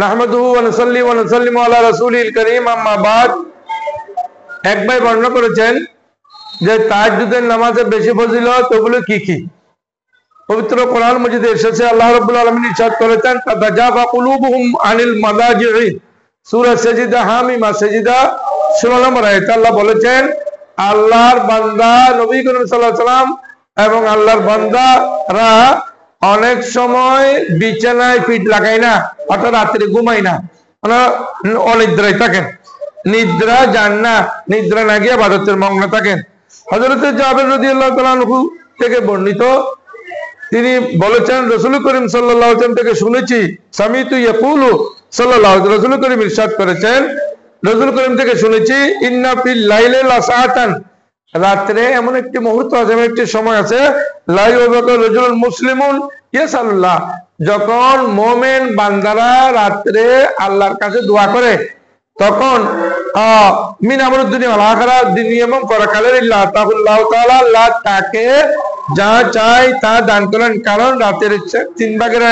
নাহমাদুহু ওয়া নুসাল্লি ওয়া নুসাল্লিমু আলা রাসূলিল কারীম, আম্মা বাদ। এক ভাই বর্ণনা করেছেন যে তাহাজ্জুদের নামাজের বেশি ফজিলত ওগুলো কি কি? পবিত্র কোরআন মাজিদে এসেছে, আল্লাহ রাব্বুল আলামিন ইরশাদ করেছেন, তাতাজাফা কুলুবুহুম আনিল মাদাজি'i, সূরা সাজদা হামিমা সাজদা 16 নম্বর আয়াতে আল্লাহ বলেছেন, আল্লাহর বান্দা নবী করিম সাল্লাল্লাহু আলাইহি ওয়াসাল্লাম এবং আল্লাহর বান্দারা অনেক সময় বিছানায় পিঠ লাগায় না, অর্থাৎ রাত্রে ঘুমায় না, অনিদ্রায় থাকেন, নিদ্রা যান না, নিদ্রা না গিয়ে ইবাদতের মগ্ন থাকেন। হযরত জাবের রাদিয়াল্লাহু তাআলা আনহু থেকে বর্ণিত, তিনি বলেছেন, রাসূল করিম সাল্লাল্লাহু আলাইহি ওয়াসাল্লাম থেকে শুনেছি, সামিতু ইয়াকুলু সাল্লাল্লাহু আলাইহি ওয়াসাল্লাম, রাসূল করিম ইরশাদ করেছেন, রাসূল করিম থেকে শুনেছি, ইন্না ফিল লাইলি লাসাআতান, রাতে এমন একটি মুহূর্ত আছে, এমন একটি সময় আছে, লা ইয়াবাকা রাজুলুন মুসলিমুন ইয়াসালুল্লাহ, যখন মুমিন বান্দারা রাতে আল্লাহর কাছে দোয়া করে, তখন মিন আমরুদ দুনিয়া ওয়াল আখিরা, দুনিয়া এবং পরকালের আল্লাহ তাআলা আল্লাহ তাকে যা চাই তা দান করেন, কারণ রাতের 3 ভাগের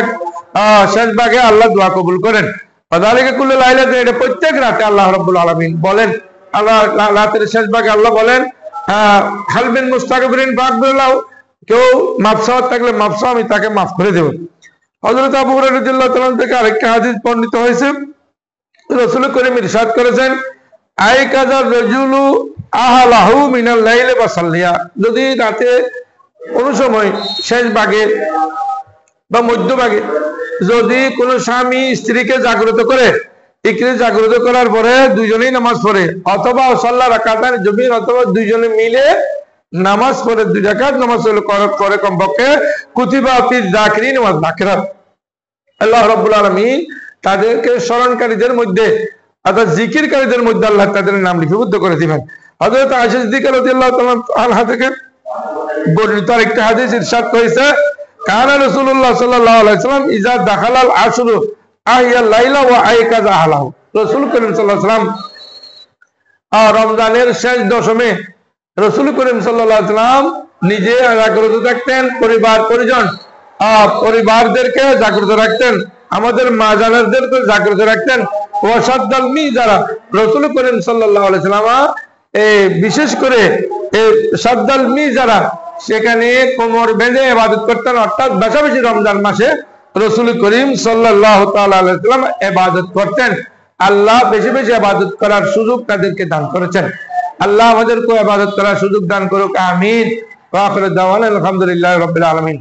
শেষ ভাগে আল্লাহ দোয়া কবুল করেন। ওয়াযালিকা কুল্লু লাইলাতিন, এটা প্রত্যেক রাতে আল্লাহ রাব্বুল আলামিন বলেন, আল্লাহ রাতের শেষ ভাগে আল্লাহ বলেন, হাল মিন মুস্তাগফিরিন ফাগফিরলাহু, কেউ মাফ চাওয়ার থাকলে মাফ চাও, আমি তাকে মাফ করে দেব। হযরত আবু হুরায়রা রাদিয়াল্লাহু তাআলা থেকে আরেকটা হাদিস বর্ণিত হয়েছে, রাসূল করিম ইরশাদ করেছেন, আইকাযার রাজুলু আহলাহু মিনাল লাইলি ফাসাল্লিয়া, যদি রাতে কোন সময় শেষ ভাগে বা মধ্যভাগে যদি কোনো স্বামী স্ত্রীকে জাগ্রত করে, জাগ্রত করার পরে দুইজনেই নামাজ পড়ে, অথবা সাল্লা রাকাতান জমিন, অথবা দুইজনে মিলে নামাজ পড়ে, 2 রাকাত নামাজ করে কমপক্ষে, কুতিবা ফিজ যাকিরিন ওয়াজ যাকিরাত, আল্লাহ রাব্বুল আলামিন তাদেরকে স্মরণকারীদের মধ্যে, অর্থাৎ জিকিরকারীদের মধ্যে আল্লাহ তাদের নাম লিপিবদ্ধ করে দিবেন। হযরত আয়েশা সিদ্দিকা রাদিয়াল্লাহু তাআলা আনহা থেকে বর্ণিত আরেকটা হাদিস ইরশাদ হয়েছে, কানা রাসূলুল্লাহ সাল্লাল্লাহু আলাইহি ওয়াসাল্লাম ইজা দাখালাল আশরু আহইয়া লাইলা ওয়া আইকাযা আহলাহু, রাসূল করিম সাল্লাল্লাহু আলাইহি ওয়াসাল্লাম রমজানের শেষ দশমে রাসূল করিম সাল্লাল্লাহু আলাইহি ওয়াসাল্লাম নিজে জাগ্রত থাকতেন, পরিবারদেরকে জাগ্রত রাখতেন, আমাদের মা জানারদেরকে জাগ্রত রাখতেন। ওয়াসাদ্দাল মিজারা, রাসূল করিম সাল্লাল্লাহু আলাইহি ওয়াসাল্লাম বিশেষ করে সাদ্দাল মিজারা, সেখানে কোমর বেঁধে ইবাদত করতেন, অর্থাৎ বেশি রমজান মাসে রাসূল করিম সাল্লাল্লাহু তাআলা আলাইহি ওয়াসাল্লাম ইবাদত করতেন। আল্লাহ বেশি বেশি ইবাদত করার সুযোগ তাদেরকে দান করেছেন। আল্লাহ আমাদেরকে ইবাদত করার সুযোগ দান করুক, আমিন। ওয়া আখিরু দাওয়ানা আলহামদুলিল্লাহি রাব্বিল আলামিন।